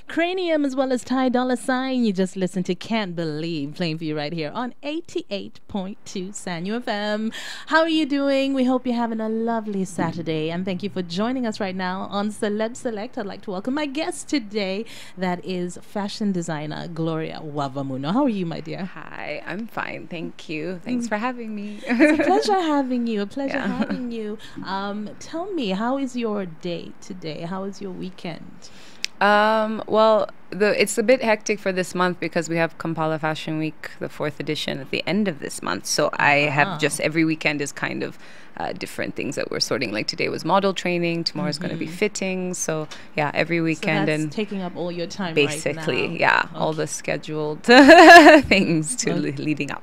Cranium as well as Ty Dolla Sign. You just listened to Can't Believe, playing for you right here on 88.2 Sanyu FM. How are you doing? We hope you're having a lovely Saturday, and thank you for joining us right now on Celeb Select. I'd like to welcome my guest today. That is fashion designer Gloria Wavamunno. How are you, my dear? Hi, I'm fine. Thank you. Thanks for having me. It's a pleasure having you. A pleasure having you. Tell me, how is your day today? How is your weekend? Well, it's a bit hectic for this month because we have Kampala Fashion Week, the 4th edition, at the end of this month. So I have just every weekend is kind of different things that we're sorting. Like today was model training, tomorrow's going to be fitting. So yeah, every weekend. So that's taking up all your time basically, right now. yeah, all the scheduled things to leading up.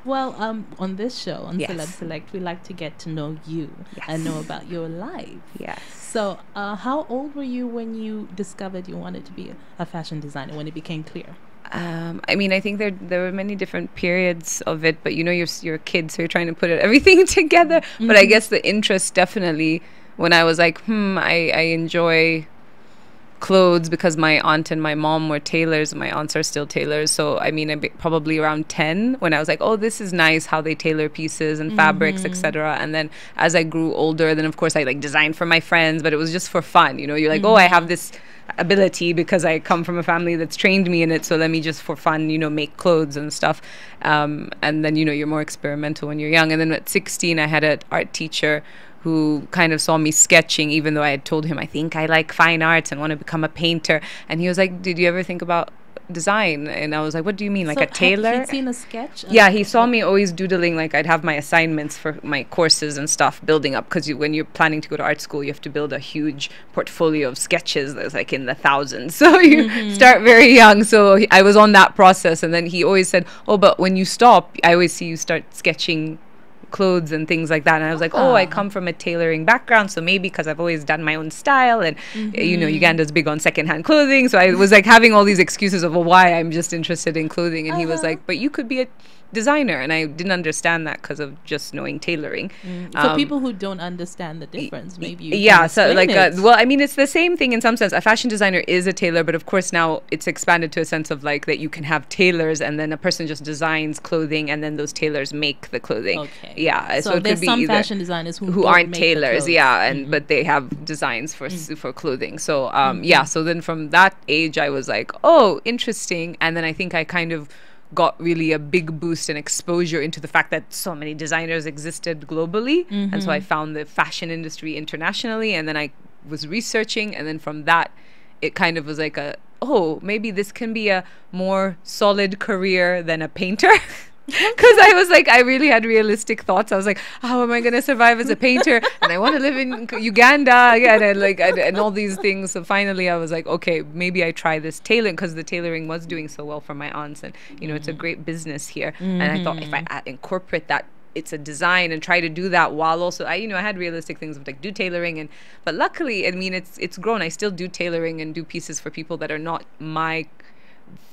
Well, on this show, on Celeb Select, we like to get to know you and know about your life. Yes. So how old were you when you discovered you wanted to be a fashion designer, when it became clear? I mean, I think there were many different periods of it, but you know, you're a kid, so you're trying to put everything together. But I guess the interest definitely, when I was like, I enjoy clothes because my aunt and my mom were tailors. My aunts are still tailors. So, I mean, probably around 10 when I was like, oh, this is nice how they tailor pieces and fabrics, etc. And then as I grew older, then of course I like designed for my friends, but it was just for fun. You know, you're like, oh, I have this ability because I come from a family that's trained me in it. So let me just for fun, you know, make clothes and stuff. And then, you know, you're more experimental when you're young. And then at 16, I had an art teacher who kind of saw me sketching, even though I had told him I think I like fine arts and want to become a painter. And he was like, did you ever think about design? And I was like, what do you mean, like a tailor? He'd seen a sketch? Yeah, he saw me always doodling. Like I'd have my assignments for my courses and stuff building up, because when you're planning to go to art school, you have to build a huge portfolio of sketches that's like in the thousands. So you start very young. So I was on that process. And then he always said, oh, but when you stop, I always see you start sketching clothes and things like that. And I was like, oh, I come from a tailoring background, so maybe because I've always done my own style, and you know, Uganda's big on secondhand clothing, so I was like having all these excuses of why I'm just interested in clothing. And he was like, but you could be a designer. And I didn't understand that because of just knowing tailoring. For people who don't understand the difference, maybe you so like well, I mean, it's the same thing in some sense. A fashion designer is a tailor, but of course now it's expanded to a sense of like that you can have tailors, and then a person just designs clothing, and then those tailors make the clothing. So it there's could be some either fashion designers who aren't tailors, and but they have designs for clothing. So so then from that age I was like, oh, interesting. And then I think I kind of got really a big boost and exposure into the fact that so many designers existed globally. And so I found the fashion industry internationally, and then I was researching, and then from that it kind of was like maybe this can be a more solid career than a painter. Because I was like, I really had realistic thoughts. I was like, how am I going to survive as a painter? And I want to live in Uganda again, and all these things. So finally I was like, okay, maybe I try this tailoring, because the tailoring was doing so well for my aunts, and you know, it's a great business here. And I thought if I incorporate that, it's a design, and try to do that while also I had realistic things of like do tailoring, but luckily, I mean, it's grown. I still do tailoring and do pieces for people that are not my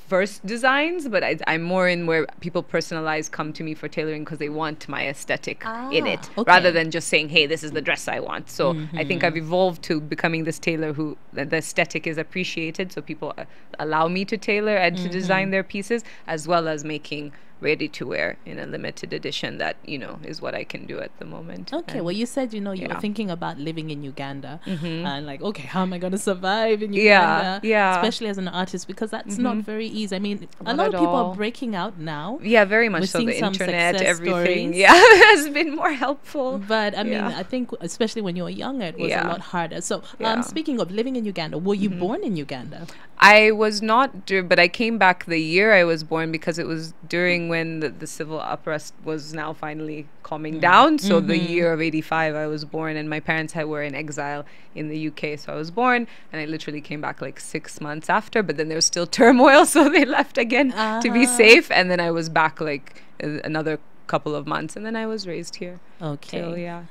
first designs, but I'm more in where people personalize, come to me for tailoring because they want my aesthetic in it, rather than just saying, hey, this is the dress I want. So I think I've evolved to becoming this tailor who the aesthetic is appreciated, so people allow me to tailor and to design their pieces, as well as making ready to wear in a limited edition that, you know, is what I can do at the moment. Okay, well, you said, you know, you were thinking about living in Uganda and like, okay, how am I going to survive in Uganda? Especially as an artist, because that's not very easy. I mean, a lot of people are breaking out now. Yeah, very much so. The internet, everything, has been more helpful. But I mean, I think especially when you were younger, it was a lot harder. So speaking of living in Uganda, were you born in Uganda? I was not, but I came back the year I was born, because it was during when the civil unrest was now finally calming down. So the year of 85 I was born, and my parents were in exile in the UK. So I was born, and I literally came back like 6 months after, but then there was still turmoil, so they left again to be safe. And then I was back like another couple of months, and then I was raised here. Okay.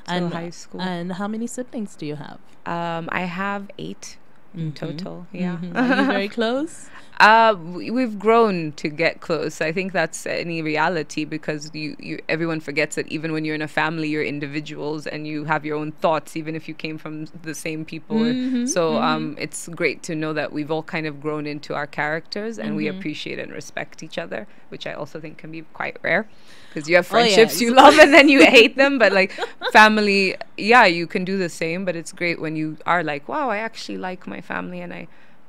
Till high school. And how many siblings do you have? I have 8 in total. Yeah. Are you very close? We've grown to get close. I think that's any reality, because everyone forgets that even when you're in a family, you're individuals and you have your own thoughts, even if you came from the same people. It's great to know that we've all kind of grown into our characters, and we appreciate and respect each other, which I also think can be quite rare. Because you have friendships you love and then you hate them, but like family, yeah, you can do the same. But it's great when you are like, wow, I actually like my family, and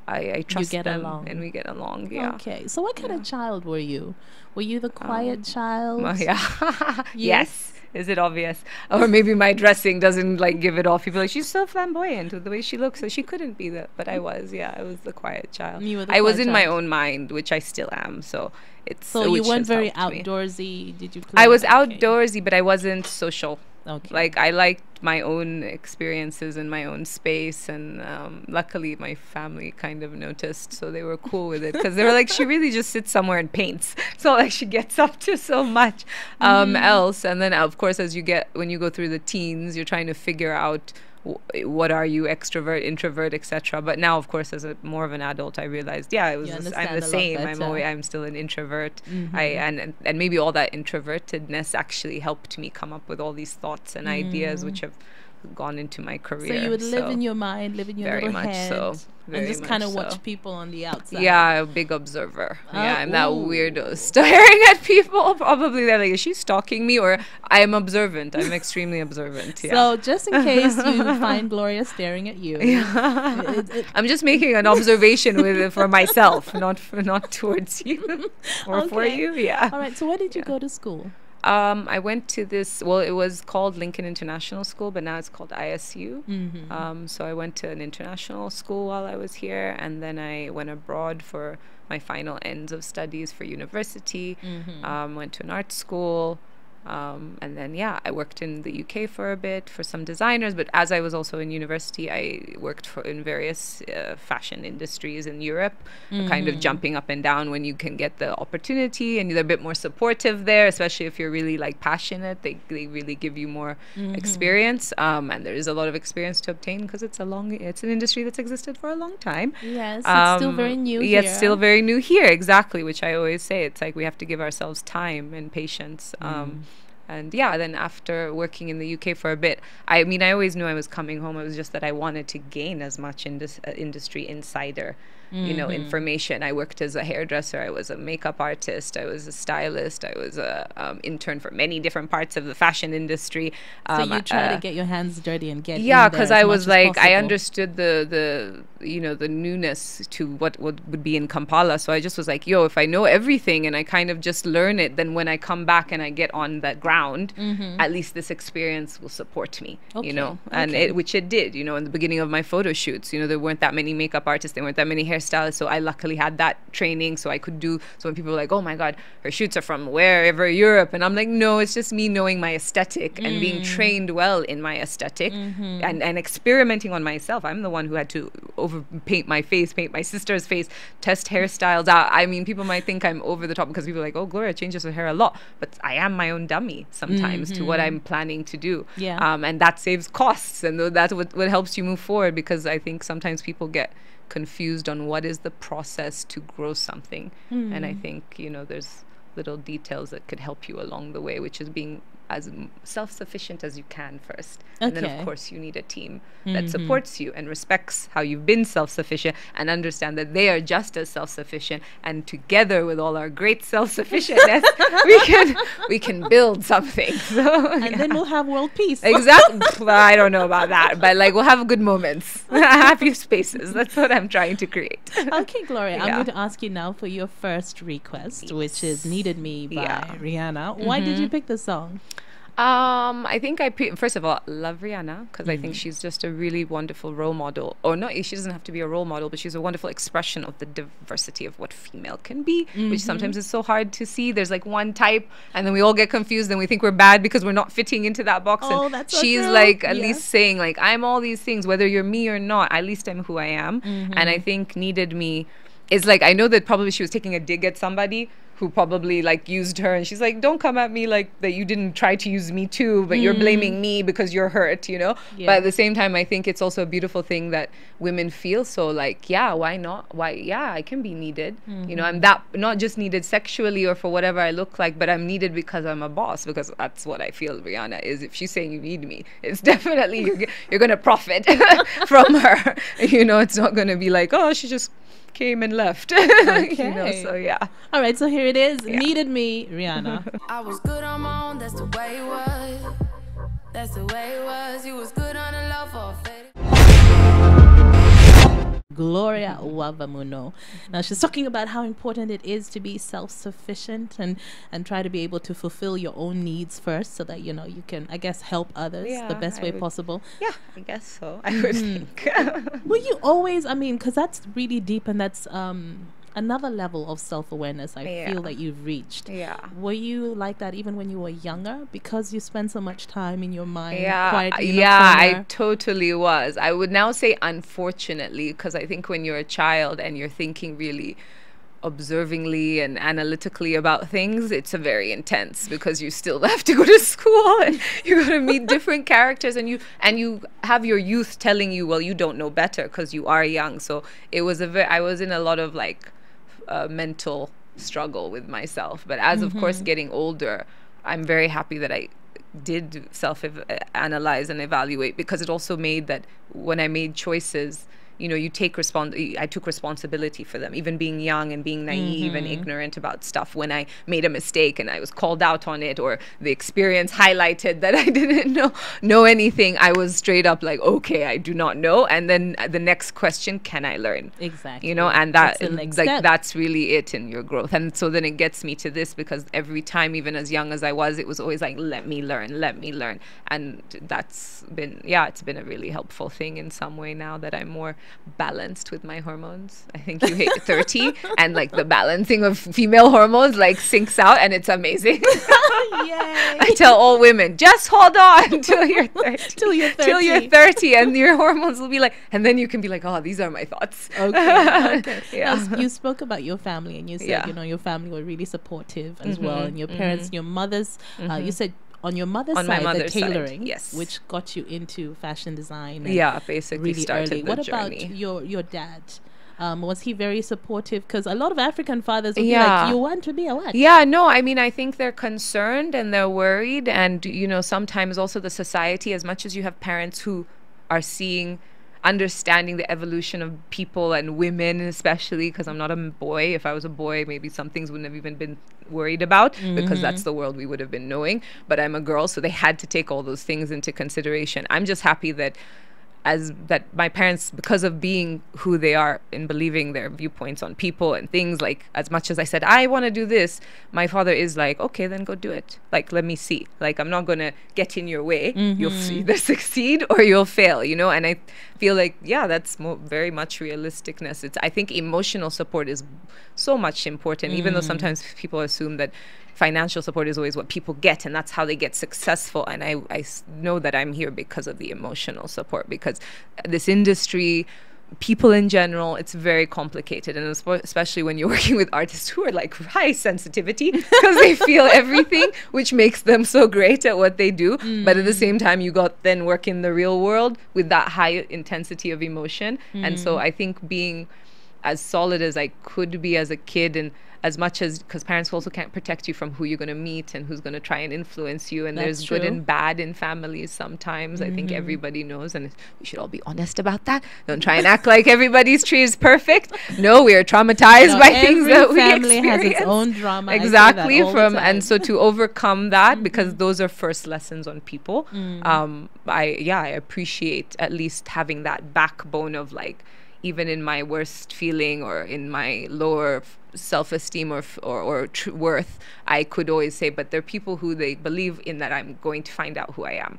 I trust them, and we get along. Yeah. Okay. So what kind of child were you? Were you the quiet child? Well, yeah. Yes. Is it obvious? Or maybe my dressing doesn't like give it off. People are like, she's so flamboyant with the way she looks. So she couldn't be that. But I was, yeah. I was the quiet child. You were the I was quiet in my child. own mind, which I still am. So it's So you which weren't has very helped me. outdoorsy, did you? I was Okay. outdoorsy, but I wasn't social. Okay. Like I liked my own experiences in my own space, and luckily my family kind of noticed, so they were cool with it, because they were like, she really just sits somewhere and paints. So like she gets up to so much else. And then of course, when you go through the teens, you're trying to figure out what are you, extrovert, introvert, etc. But now, of course, as more of an adult, I realized, yeah, I'm understand the a lot same. better. I'm still an introvert. And maybe all that introvertedness actually helped me come up with all these thoughts and ideas, which have gone into my career. So you would live in your mind, live in your very little much head, so. and Very just much kind of so. watch people on the outside. Yeah, a big observer. Yeah, I'm that ooh. weirdo staring at people. Probably they're like, is she stalking me? Or I am observant. I'm extremely observant. Yeah. So just in case you find Gloria staring at you, I'm just making an observation for myself, not towards you or for Okay. you. Yeah. All right. So where did you go to school? I went to it was called Lincoln International School, but now it's called ISU. So I went to an international school while I was here, and then I went abroad for my final ends of studies for university. Went to an art school. And then, yeah, I worked in the UK for a bit for some designers. But as I was also in university, I worked in various fashion industries in Europe, kind of jumping up and down when you can get the opportunity. And they're a bit more supportive there, especially if you're really like passionate. They really give you more experience. And there is a lot of experience to obtain, because it's an industry that's existed for a long time. Yes, it's still very new Yeah, here. it's still very new here, exactly, which I always say. It's like we have to give ourselves time and patience. And yeah, then after working in the UK for a bit, I mean, I always knew I was coming home. It was just that I wanted to gain as much industry insider, information. I worked as a hairdresser. I was a makeup artist. I was a stylist. I was a intern for many different parts of the fashion industry. So you try to get your hands dirty and get yeah, because because I was like, I understood the newness to what would be in Kampala. So I just was like, yo, if I know everything and I kind of just learn it, then when I come back and I get on that ground, at least this experience will support me, and which it did. In the beginning of my photo shoots, there weren't that many makeup artists, there weren't that many hairstylists. So I luckily had that training, so I could do. So when people were like, oh my God, her shoots are from wherever, Europe, and I'm like, no, it's just me knowing my aesthetic and being trained well in my aesthetic and experimenting on myself. I'm the one who had to paint my face, paint my sister's face, test hairstyles out. I mean, people might think I'm over the top because people are like, oh, Gloria changes her hair a lot, but I am my own dummy sometimes to what I'm planning to do. Yeah. And that saves costs, and that's what helps you move forward, because I think sometimes people get confused on what is the process to grow something. And I think, there's little details that could help you along the way, which is being as self-sufficient as you can first. And then, of course, you need a team that supports you and respects how you've been self-sufficient and understand that they are just as self-sufficient. And together with all our great self-sufficientness, we can build something. So, and then we'll have world peace. Exactly. I don't know about that, but like we'll have good moments, happy spaces. That's what I'm trying to create. Okay, Gloria, I'm Yeah. going to ask you now for your first request, which is "Needed Me" by Yeah. Rihanna. Why did you pick this song? I think first of all, love Rihanna, because I think she's just a really wonderful role model. Or not, she doesn't have to be a role model, but she's a wonderful expression of the diversity of what female can be, which sometimes is so hard to see. There's like one type, and then we all get confused, and we think we're bad because we're not fitting into that box. Oh, and that's so she's true. like at Yeah. least saying like, I'm all these things, whether you're me or not, at least I'm who I am. And I think Needed Me is like, I know that probably she was taking a dig at somebody who probably like used her, and she's like, don't come at me like that you didn't try to use me too, but you're blaming me because you're hurt, you know. But at the same time, I think it's also a beautiful thing that women feel so like, yeah, why not, why, yeah, I can be needed, you know. I'm that not just needed sexually or for whatever I look like, but I'm needed because I'm a boss, because that's what I feel Rihanna is. If she's saying you need me, it's definitely you're gonna profit from her, you know. It's not gonna be like, oh, she just came and left. Okay. You know, so yeah. All right, so here it is. Needed Me, Rihanna. I was good on my own, that's the way it was. That's the way it was. You was good on the low for a faded. Gloria Wavamunno. Now she's talking about how important it is to be self-sufficient and try to be able to fulfill your own needs first, so that you know you can, I guess, help others the best way possible. Yeah, I guess so. I would think. Were you always, I mean, because that's really deep, and that's another level of self-awareness I feel that you've reached. Yeah. Were you like that even when you were younger, because you spend so much time in your mind Yeah, quietly in a yeah, I corner? totally was. I would now say unfortunately, because I think when you're a child and you're thinking really observingly and analytically about things, it's a very intense, because you still have to go to school and you got to meet different characters, and you have your youth telling you, well, you don't know better because you are young. So it was I was in a lot of like mental struggle with myself. But as of course getting older, I'm very happy that I did self-analyze and evaluate, because it also made that when I made choices, you know, I took responsibility for them, even being young and being naive and ignorant about stuff. When I made a mistake and I was called out on it, or the experience highlighted that I didn't know anything, I was straight up like, okay, I do not know. And then the next question, can I learn? Exactly. You know, and that, That's the next like, step. that's really it in your growth. And so then it gets me to this, because every time, even as young as I was, it was always like, let me learn. And that's been, it's been a really helpful thing in some way now that I'm more balanced with my hormones. I think you hit 30 and like the balancing of female hormones like sinks out, and it's amazing. Yay. I tell all women, just hold on till you're 30. Till you're 30. Till you're 30, and your hormones will be like, and then you can be like, oh, these are my thoughts. Okay. Yeah. Now, you spoke about your family, and you said, you know, your family were really supportive as well, and your parents, your mothers, you said on your mother's On side, my mother's the side, tailoring, yes. which got you into fashion design. Yeah, basically really started early. the What journey. about your dad? Was he very supportive? Because a lot of African fathers would be Yeah. like, you want to be a what? Yeah, no, I mean, I think they're concerned and they're worried. And, you know, sometimes also the society, as much as you have parents who are understanding the evolution of people and women, especially because I'm not a boy. If I was a boy, maybe some things wouldn't have even been worried about, because that's the world we would have been knowing. But I'm a girl, so they had to take all those things into consideration. I'm just happy that my parents, because of being who they are and believing their viewpoints on people and things, like, as much as I said, I want to do this, my father is like, okay, then go do it. Like, let me see. Like, I'm not going to get in your way. You'll either succeed or you'll fail, you know? And I feel like, that's very much realisticness. I think emotional support is so much important, even though sometimes people assume that financial support is always what people get and that's how they get successful. And I know that I'm here because of the emotional support, because this industry, people in general, it's very complicated. And especially when you're working with artists who are like high sensitivity, because they feel everything, which makes them so great at what they do. But at the same time, you got then work in the real world with that high intensity of emotion. And so I think being as solid as I could be as a kid, and as much as, because parents also can't protect you from who you're going to meet and who's going to try and influence you, and That's there's good true. and bad in families sometimes. I think everybody knows, and we should all be honest about that. Don't try and act like everybody's tree is perfect. No, we are traumatized by things that we family experience. has its own drama. I say Exactly. that all the time. And so to overcome that, because those are first lessons on people, I appreciate at least having that backbone of, like, even in my worst feeling or in my lower self-esteem or worth, I could always say, but there are people who they believe in that I'm going to find out who I am.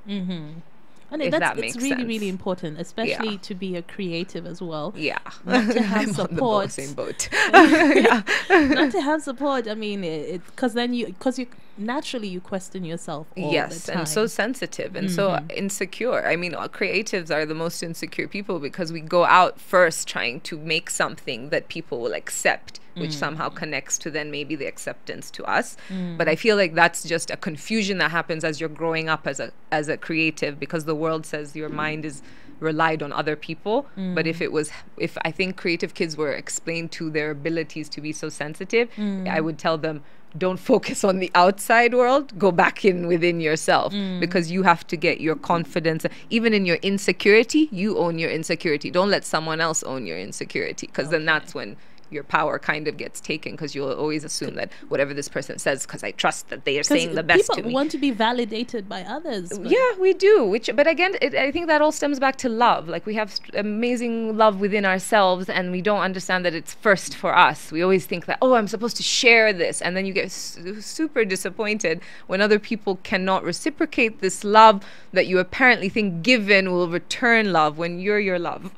And if that it's makes really, sense. really important, especially to be a creative as well. Yeah. Not to have I'm support. on the same boat. Not to have support. I mean, because then because naturally you question yourself all Yes, the time. and so sensitive and so insecure. I mean, creatives are the most insecure people because we go out first trying to make something that people will accept, which somehow connects to then maybe the acceptance to us. But I feel like that's just a confusion that happens as you're growing up as a creative, because the world says your mind is relied on other people. But if I think creative kids were explained to their abilities to be so sensitive, I would tell them, don't focus on the outside world, go back in within yourself, because you have to get your confidence. Even in your insecurity, you own your insecurity. Don't let someone else own your insecurity, because then that's when your power kind of gets taken, because you'll always assume that whatever this person says, because I trust that they are saying the best to me. People want to be validated by others. Yeah, we do. But again, I think that all stems back to love. Like, we have amazing love within ourselves, and we don't understand that it's first for us. We always think that, oh, I'm supposed to share this, and then you get super disappointed when other people cannot reciprocate this love that you apparently think given will return love when you're your love.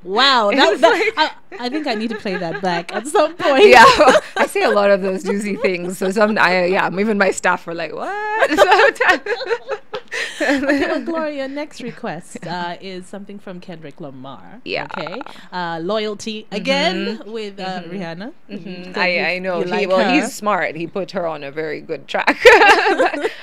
Wow, I think I need to play that back at some point. Yeah, I say a lot of those juicy things. So even my staff were like, "What?" Okay, well, Gloria, next request is something from Kendrick Lamar. Yeah. Okay. Loyalty again with Rihanna. I know. He's smart. He put her on a very good track.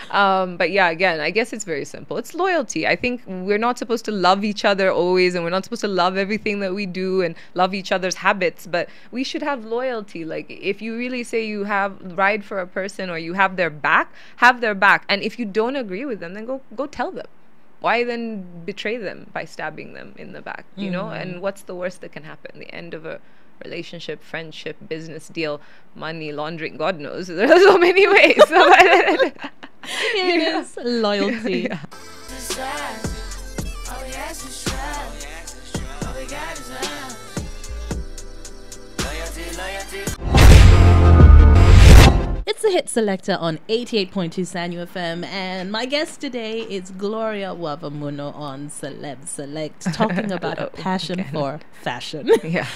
But yeah, again, I guess it's very simple. It's loyalty. I think we're not supposed to love each other always, and we're not supposed to love everything that we do and love each other's habits, but we should have loyalty. Like, if you really say you ride for a person or you have their back, have their back. And if you don't agree with them, then go tell them. Why then betray them by stabbing them in the back, you know? And what's the worst that can happen? The end of a relationship, friendship, business deal, money laundering, God knows. There are so many ways. It is loyalty. All we ask is trust. All we got is love. Loyalty. It's the Hit Selector on 88.2 Sanyu FM, and my guest today is Gloria Wavamunno on Celeb Select, talking about her passion for fashion. Yeah.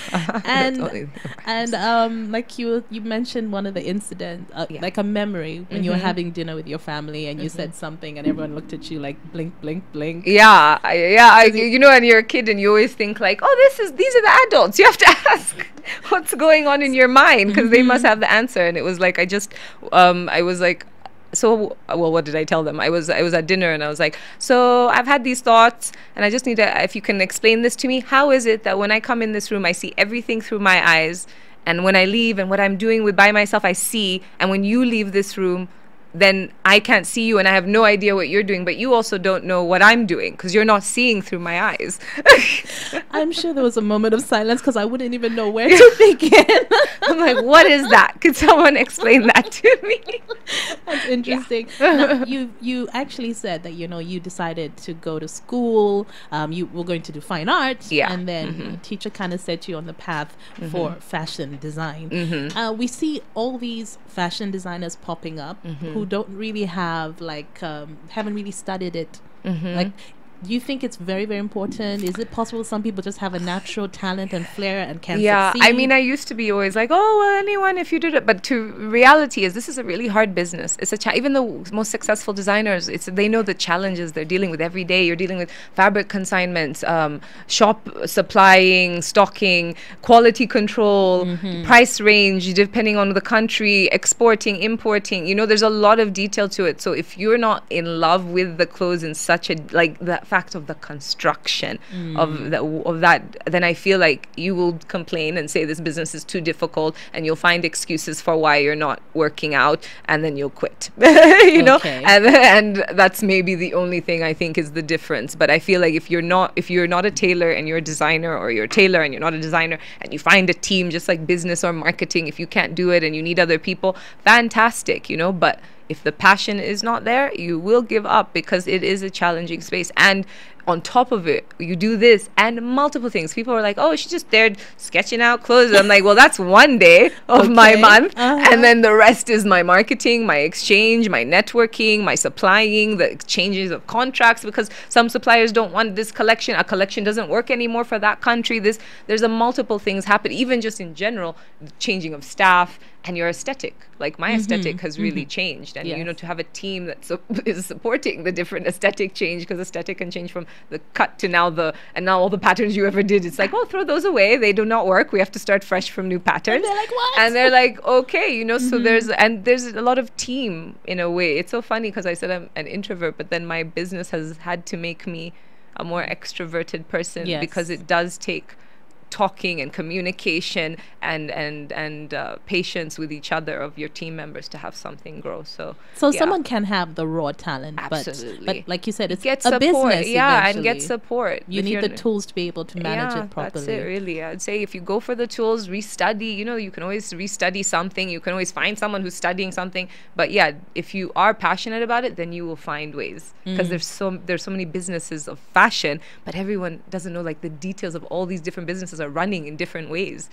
and like you mentioned one of the incidents, like a memory when you were having dinner with your family and you said something and everyone looked at you like blink, blink, blink. Yeah, you know, and you're a kid and you always think like, oh, these are the adults. You have to ask what's going on in your mind, because they must have the answer. And it was like, I was like, so, well, what did I tell them? I was at dinner and I was like, so I've had these thoughts and I just need to, if you can explain this to me, how is it that when I come in this room, I see everything through my eyes, and when I leave and what I'm doing by myself, I see, and when you leave this room, then I can't see you and I have no idea what you're doing, but you also don't know what I'm doing because you're not seeing through my eyes. I'm sure there was a moment of silence because I wouldn't even know where to begin. I'm like, what is that? Could someone explain that to me? That's interesting. Now, you actually said that, you know, you decided to go to school. You were going to do fine arts. Yeah. And then your teacher kind of set you on the path for fashion design. We see all these fashion designers popping up who don't really have haven't really studied it. Like, do you think it's very, very important? Is it possible some people just have a natural talent and flair and can succeed? I mean, I used to be always like, oh, well, anyone if you did it. But to reality is this is a really hard business. It's even the most successful designers, they know the challenges they're dealing with every day. You're dealing with fabric consignments, shop supplying, stocking, quality control, price range, depending on the country, exporting, importing. You know, there's a lot of detail to it. So if you're not in love with the clothes in such a, like, that fact of the construction of that, then I feel like you will complain and say this business is too difficult, and you'll find excuses for why you're not working out, and then you'll quit. You know, and that's maybe the only thing I think is the difference. But I feel like if you're not a tailor and you're a designer, or you're a tailor and you're not a designer, and you find a team just like business or marketing, if you can't do it and you need other people, fantastic, you know. But if the passion is not there, you will give up because it is a challenging space. And on top of it, you do this and multiple things. People are like, oh, she's just there sketching out clothes. I'm like, well, that's one day of my month. And then the rest is my marketing, my exchange, my networking, my supplying, the exchanges of contracts, because some suppliers don't want this collection. A collection doesn't work anymore for that country. There's a multiple things happen, even just in general, changing of staff and your aesthetic. Like my aesthetic has really changed, and Yes. to have a team that is supporting the different aesthetic change, because aesthetic can change from the cut to now now all the patterns you ever did. It's like, oh, throw those away. They do not work. We have to start fresh from new patterns. they're like, "What?" And they're like, okay, so there's a lot of team in a way. It's so funny because I said I'm an introvert, but then my business has had to make me a more extroverted person, Yes. because it does take talking and communication and patience with each other of your team members to have something grow. So yeah. someone can have the raw talent, Absolutely. but like you said, it's Get a support, business. yeah, and get eventually. support. You If need you're the tools to be able to manage it properly. That's it, really. I'd say if you go for the tools, restudy. You can always restudy something. You can always find someone who's studying something. But yeah, if you are passionate about it, then you will find ways. Because there's so many businesses of fashion, but everyone doesn't know like the details of all these different businesses are running in different ways.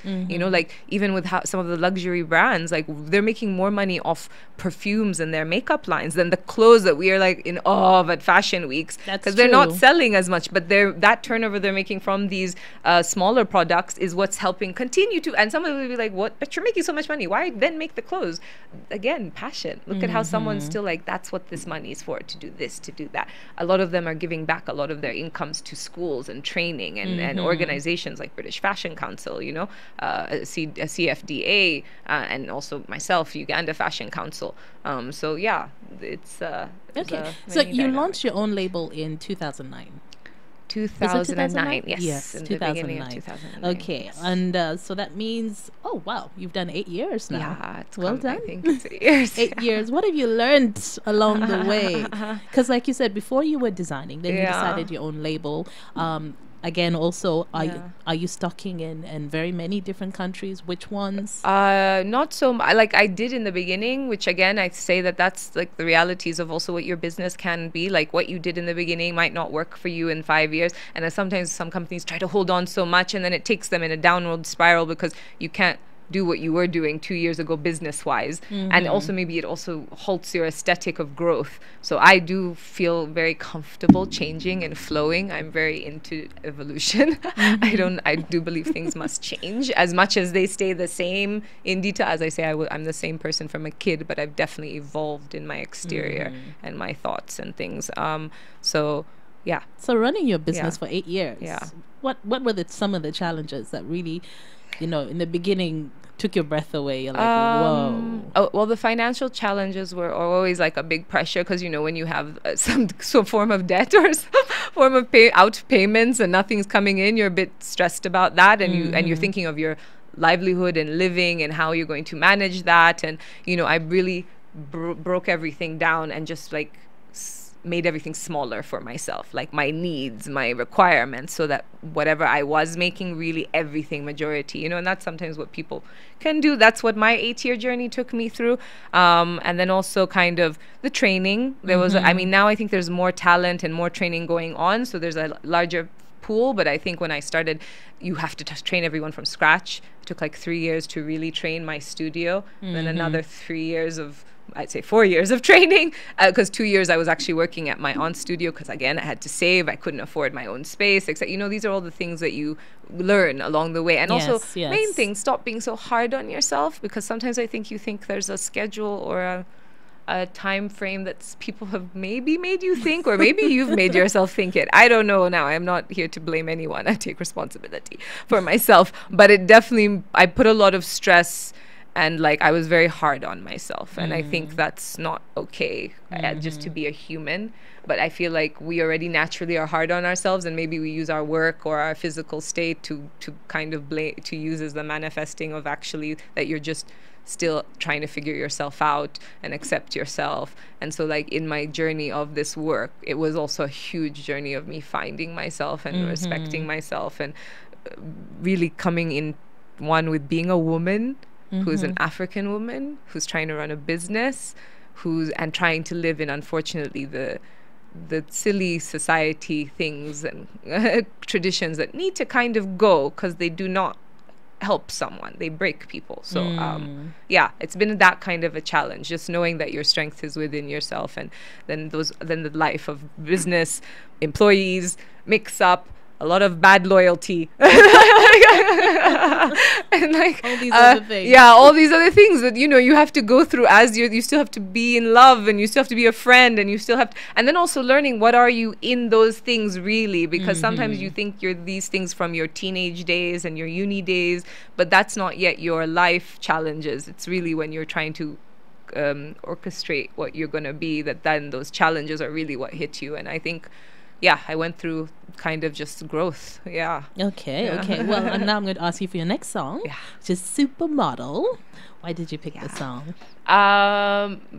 Like even with some of the luxury brands, like they're making more money off perfumes and their makeup lines than the clothes that we are like in awe of at fashion weeks, That's because they're not true. selling as much, but that turnover they're making from these smaller products is what's helping continue to. And someone will be like, what, but you're making so much money, why then make the clothes? Again, passion. Look at how someone's still like, that's what this money is for, to do this, to do that. A lot of them are giving back a lot of their incomes to schools and training and organizations like British Fashion Council, CFDA, and also myself, Uganda Fashion Council. So yeah, it's Okay, so you launched your own label in 2009. 2009, yes, Yes, in the beginning of 2009. 2009. Okay, yes. and so that means, oh wow, you've done 8 years now. Yeah, it's Well come, I done. think it's 8 years. 8 years. What have you learned along the way? Because like you said, before you were designing, then you Yeah. decided your own label. Again, also, Yeah. are you stocking in very many different countries? Which ones? Not so much. Like I did in the beginning, which again, I say that's like the realities of also what your business can be. Like what you did in the beginning might not work for you in 5 years. And then sometimes some companies try to hold on so much, and then it takes them in a downward spiral because you can't do what you were doing 2 years ago business wise. And also maybe it also halts your aesthetic of growth. So I do feel very comfortable changing and flowing. I'm very into evolution. I do believe things must change as much as they stay the same in detail. As I say, I'm the same person from a kid, but I've definitely evolved in my exterior and my thoughts and things. So yeah. So running your business Yeah. for 8 years. Yeah. What were some of the challenges that really, in the beginning took your breath away? You're like, whoa. Oh, well, the financial challenges are always like a big pressure because, when you have some form of debt or some form of out payments and nothing's coming in, you're a bit stressed about that. And you're thinking of your livelihood and living and how you're going to manage that. And, I really broke everything down and just like made everything smaller for myself, like my needs, my requirements, so that whatever I was making, really everything majority, and that's sometimes what people can do. That's what my 8-year journey took me through. And then also kind of the training. There was, now I think there's more talent and more training going on. So there's a larger pool, but I think when I started, you have to train everyone from scratch. It took like 3 years to really train my studio, then another 3 years of, I'd say 4 years of training, because 2 years I was actually working at my aunt's studio because, again, I had to save. I couldn't afford my own space, except, these are all the things that you learn along the way. And also, Yes. main thing, stop being so hard on yourself, because sometimes I think you think there's a schedule or a time frame that people have maybe made you think, or maybe you've made yourself think it. I don't know now. I'm not here to blame anyone. I take responsibility for myself. But it definitely, I put a lot of stress, and like I was very hard on myself, and I think that's not okay, just to be a human. But I feel like we already naturally are hard on ourselves, and maybe we use our work or our physical state to kind of to use as the manifesting of actually that you're just still trying to figure yourself out and accept yourself. And so like in my journey of this work, it was also a huge journey of me finding myself and respecting myself, and really coming in one with being a woman who's an African woman, who's trying to run a business, and trying to live in, unfortunately, the silly society things and traditions that need to kind of go, because they do not help someone. They break people. So yeah, it's been that kind of a challenge, just knowing that your strength is within yourself, and then the life of business, employees, mix up, a lot of bad loyalty. And like All these other things. yeah, all these other things that you have to go through as you still have to be in love, and you still have to be a friend, and you still have to, and then also learning what are you in those things really, because sometimes you think you're these things from your teenage days and your uni days, but that's not yet your life challenges. It's really when you're trying to orchestrate what you're going to be, that then those challenges are really what hit you. And I think I went through kind of just growth. Okay. Well, and now I'm going to ask you for your next song, which is Supermodel. Why did you pick this song?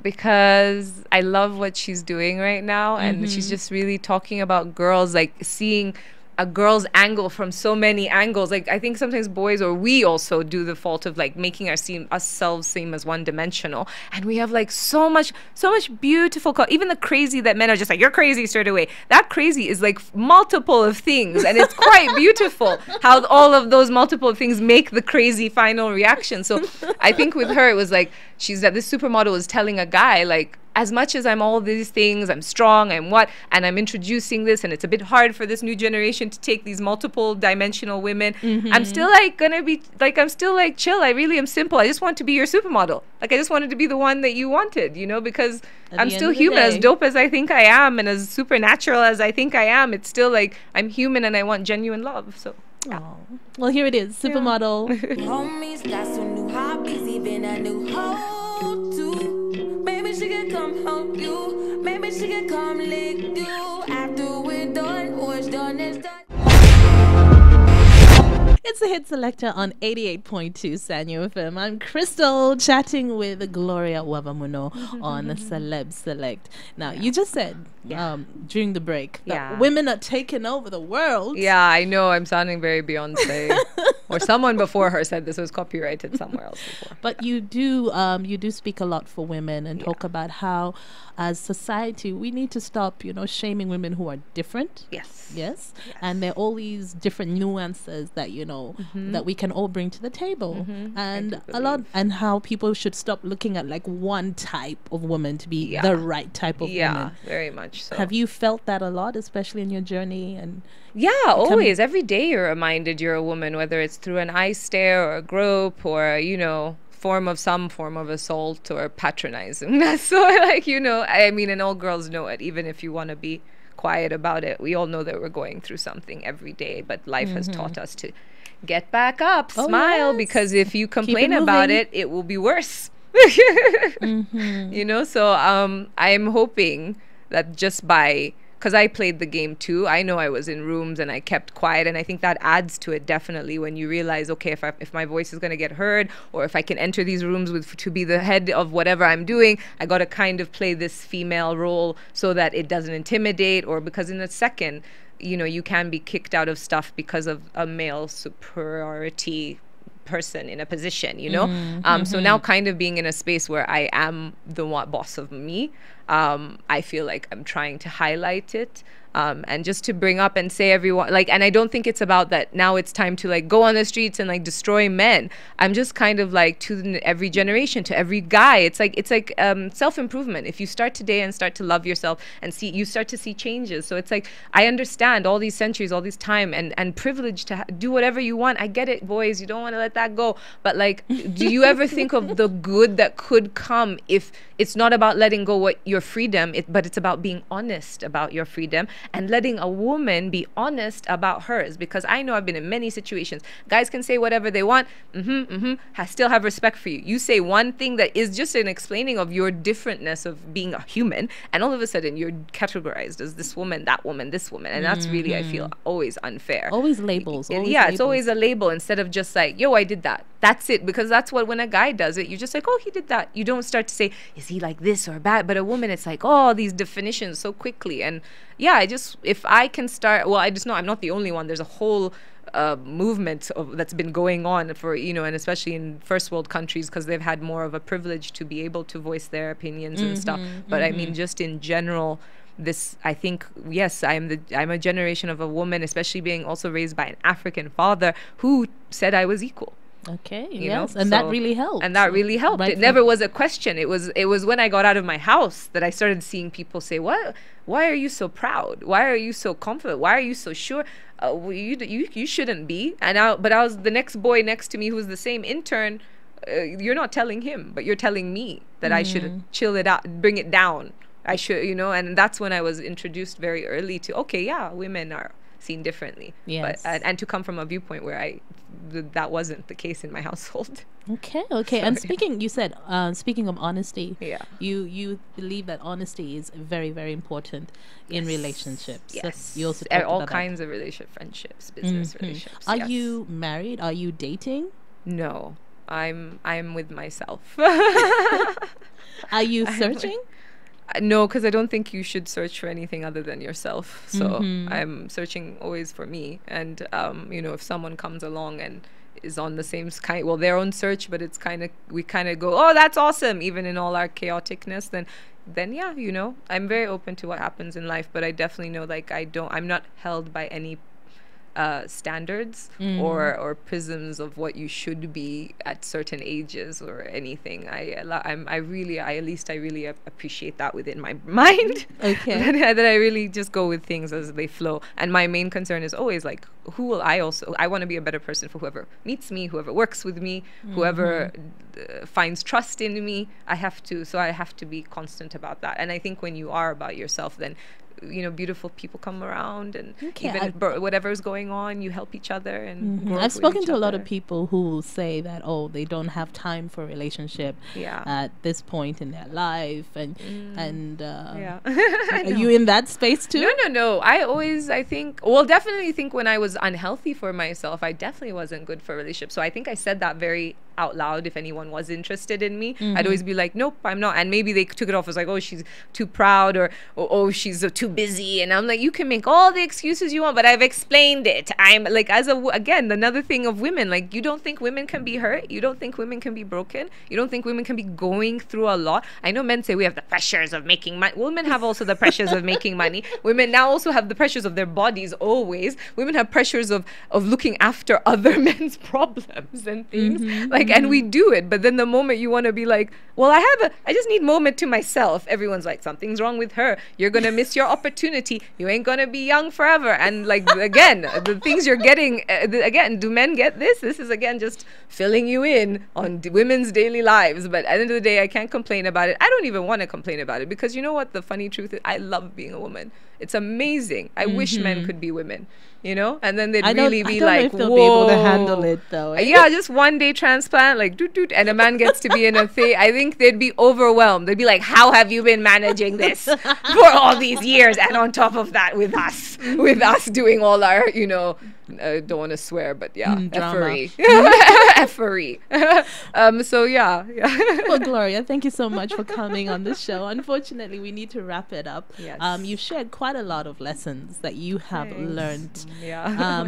Because I love what she's doing right now, and she's just really talking about girls, like seeing a girl's angle from so many angles. Like I think sometimes boys, or we also do the fault of like making ourselves seem as one dimensional, and we have like so much beautiful even the crazy that men are just like, you're crazy straight away. That crazy is like multiple of things, and it's quite beautiful how all of those multiple of things make the crazy final reaction. So I think with her it was like this supermodel is telling a guy like, as much as I'm all these things, I'm strong, and I'm introducing this, and it's a bit hard for this new generation to take these multiple dimensional women. I'm still like gonna be like, I'm still like chill. I really am simple. I just want to be your supermodel. Like I just wanted to be the one that you wanted, because I'm still human. As dope as I think I am, and as supernatural as I think I am, it's still like I'm human, and I want genuine love. So. Oh. Well, here it is, Supermodel. Homies got some new hobbies, even a new hoe too. Maybe she can come help you. Maybe she can come lick you. After we're done, what's done is done. It's a hit selector on 88.2 Sanyo FM. I'm Crystal, chatting with Gloria Wavamunno on Celeb Select. Now, you just said during the break that women are taking over the world. Yeah, I know. I'm sounding very Beyonce. Or someone before her said this was copyrighted somewhere else before. But you do speak a lot for women and talk about how, as society, we need to stop, shaming women who are different. Yes. And there are all these different nuances that, that we can all bring to the table. And and how people should stop looking at like one type of woman to be the right type of woman. Yeah, very much so. Have you felt that a lot, especially in your journey? And always. Every day you're reminded you're a woman, whether it's through an eye stare or a grope or, some form of assault or patronizing. So like, I mean, and all girls know it, even if you want to be quiet about it. We all know that we're going through something every day, but life has taught us to get back up, smile, because if you complain about it, it will be worse. So I'm hoping that just because I played the game too, I know I was in rooms and I kept quiet, and I think that adds to it definitely when you realize, okay, if my voice is going to get heard, or if I can enter these rooms to be the head of whatever I'm doing, I got to kind of play this female role so that it doesn't intimidate, or because in a second, you can be kicked out of stuff because of a male superiority person in a position, so now kind of being in a space where I am the boss of me, I feel like I'm trying to highlight it, and just to bring up and say everyone, like, and I don't think it's about that now it's time to like go on the streets and like destroy men. I'm just kind of like to every generation, to every guy, it's like self-improvement. If you start today and start to love yourself and you start to see changes. So it's like, I understand all these centuries, all this time and privilege to do whatever you want. I get it, boys, you don't want to let that go, but like, do you ever think of the good that could come if it's not about letting go your freedom, but it's about being honest about your freedom and letting a woman be honest about hers? Because I know I've been in many situations. Guys can say whatever they want. I still have respect for you. You say one thing that is just an explaining of your differentness of being a human, and all of a sudden you're categorized as this woman, that woman, this woman, and that's really, I feel, always unfair. Always labels. It's always a label instead of just like, yo, I did that. That's it. Because that's what, when a guy does it, you're just like, oh, he did that. You don't start to say, is he like this or bad? But a woman, it's like, oh, these definitions so quickly. And if I can start, well, I'm not the only one. There's a whole movement that's been going on for, and especially in first world countries, because they've had more of a privilege to be able to voice their opinions and stuff. But I mean, just in general, this, I think, yes, I'm a generation of a woman, especially being also raised by an African father who said I was equal. Okay. You know? Yes. And that So- really helped. and that really helped. Right It from- never was a question. It was when I got out of my house that I started seeing people say, "What? Why are you so proud? Why are you so confident? Why are you so sure? Well, you shouldn't be." And I was the next boy next to me who was the same intern. You're not telling him, but you're telling me that I should chill it out, bring it down. I should, and that's when I was introduced very early to, okay, yeah, women are seen differently. Yes. But and to come from a viewpoint where that wasn't the case in my household. Okay. And you said, speaking of honesty, Yeah. you believe that honesty is very, very important in relationships. Yes. You also And talked all about that. kinds of relationship, friendships, business relationships. Are yes. you married? Are you dating? No. I'm with myself. Are you searching? No, because I don't think you should search for anything other than yourself. So I'm searching always for me. And if someone comes along and is on the same kind, well, their own search, but it's we kind of go, oh, that's awesome, even in all our chaoticness. Then yeah, I'm very open to what happens in life, but I definitely know I'm not held by any standards or prisms of what you should be at certain ages or anything. I really appreciate that within my mind. Okay. that I really just go with things as they flow. And my main concern is always who will I want to be a better person for whoever meets me, whoever works with me, whoever finds trust in me. I have to be constant about that. And I think when you are about yourself, then beautiful people come around, and whatever's going on, you help each other and grow I've with spoken each to a lot other. of people who say that they don't have time for a relationship at this point in their life, and Yeah. are you in that space too? No. Definitely think when I was unhealthy for myself, I definitely wasn't good for a relationship. So I think I said that very out loud. If anyone was interested in me, I'd always be like, nope, I'm not. And maybe they took it off as oh, she's too proud, or oh, she's too busy. And I'm like, you can make all the excuses you want, but I've explained it. I'm like, again, another thing of women, you don't think women can be hurt? You don't think women can be broken? You don't think women can be going through a lot? I know men say we have the pressures of making money. Women have also the pressures of making money. Women now also have the pressures of their bodies always. Women have pressures of looking after other men's problems and things. And we do it. But then the moment you want to be like, well, I just need moment to myself. Everyone's like, something's wrong with her. You're going to miss your opportunity. You ain't going to be young forever. And again, the things you're getting, again, do men get this? This is, again, just filling you in on women's daily lives. But at the end of the day, I can't complain about it. I don't even want to complain about it, because you know what the funny truth is? I love being a woman. It's amazing. I wish men could be women, and then they'd really be like, I don't know if they'll whoa. be able to handle it though. Yeah, just one day transplant, and a man gets to be in a thing. I think they'd be overwhelmed. They'd be like, how have you been managing this for all these years? And on top of that, with us doing all our, don't want to swear, but yeah, effery. Effery. So yeah. Well, Gloria, thank you so much for coming on the show. Unfortunately, we need to wrap it up. Yes. You've shared quite a lot of lessons that you have learned. Yeah.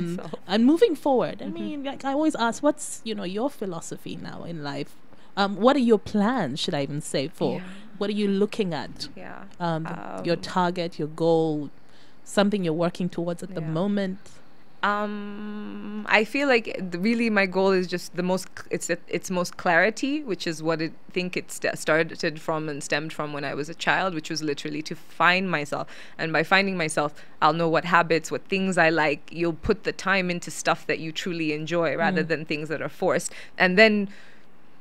And moving forward, I mean, I always ask, what's your philosophy now in life? What are your plans, should I even say, for what are you looking at? Yeah. Your target, your goal, something you're working towards at the moment. I feel like really my goal is just it's most clarity, which is what I think it started from and stemmed from when I was a child, which was literally to find myself. And by finding myself, I'll know what habits, what things I like. You'll put the time into stuff that you truly enjoy rather than things that are forced. And then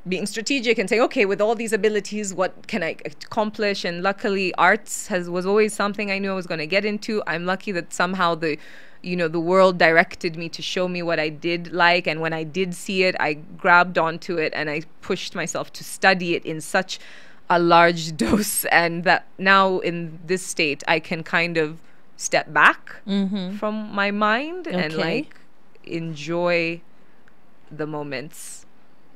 being strategic and saying, okay, with all these abilities, what can I accomplish? And luckily, arts was always something I knew I was going to get into. I'm lucky that somehow the world directed me to show me what I did like. And when I did see it, I grabbed onto it and I pushed myself to study it in such a large dose. And that now in this state, I can kind of step back from my mind and enjoy the moments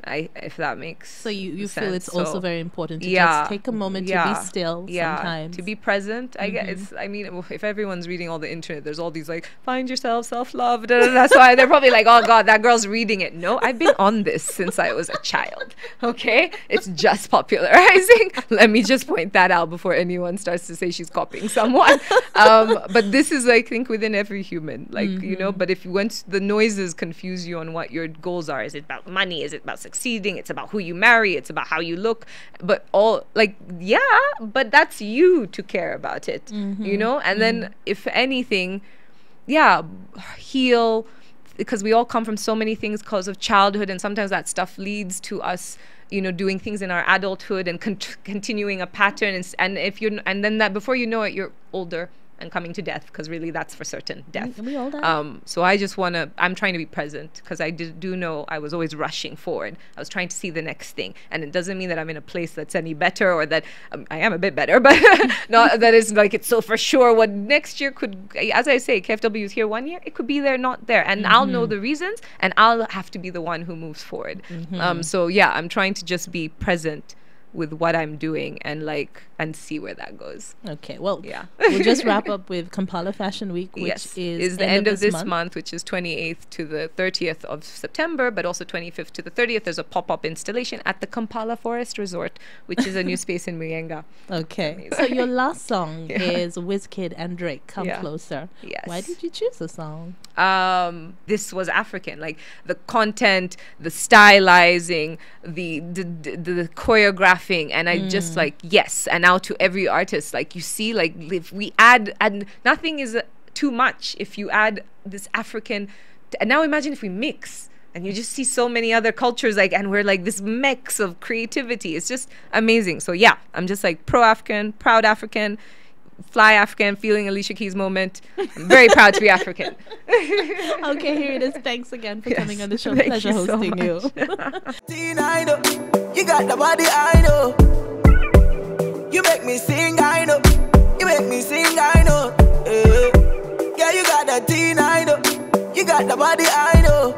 If that makes So you sense. feel it's also So, very important to yeah, just take a moment to yeah, be still sometimes. to be present. I guess I mean, if everyone's reading all the internet, there's all these like find yourself, self-love. That's why they're probably like, oh God, that girl's reading it. No, I've been on this since I was a child. Okay, it's just popularizing. Let me just point that out before anyone starts to say she's copying someone. But this is, I think, within every human, like you know. But if once the noises confuse you on what your goals are, is it about money? Is it about succeeding? It's about who you marry. It's about how you look. But all like, yeah, but that's you to care about it, you know? And then if anything, yeah, heal, because we all come from so many things because of childhood. And sometimes that stuff leads to us, you know, doing things in our adulthood and continuing a pattern. And if you're, and then that before you know it, you're older and coming to death, because really that's for certain, death. We all die. So I just want to, I'm trying to be present, because I do know I was always rushing forward. I was trying to see the next thing. And it doesn't mean that I'm in a place that's any better, or that I am a bit better, but not that it's like it's so for sure what next year could, as I say, KFW is here 1 year, it could be there, not there. And I'll know the reasons, and I'll have to be the one who moves forward. So yeah, I'm trying to just be present with what I'm doing and see where that goes. Okay, well, yeah. We'll just wrap up with Kampala Fashion Week, which is the end of this month, which is 28th to the 30th of September, but also 25th to the 30th. There's a pop-up installation at the Kampala Forest Resort, which is a new space in Muyinga. Okay, so your last song is Wizkid and Drake, Come Closer. Yes. Why did you choose the song? This was African, like the content, the stylizing, the choreographing, and I just like, yes. And now to every artist, like, you see, like, if we add, and nothing is too much if you add this African, and now imagine if we mix, and you just see so many other cultures, like, and we're like this mix of creativity. It's just amazing. So yeah, I'm just like pro-African, proud African, fly African, feeling Alicia Keys moment. I'm very proud to be African. Okay, here it is. Thanks again for coming on the show. Pleasure hosting you. I know. You got the body, I know. You make me sing, I know. You make me sing, I know. Yeah, you got the teen, I know. You got the body, I know.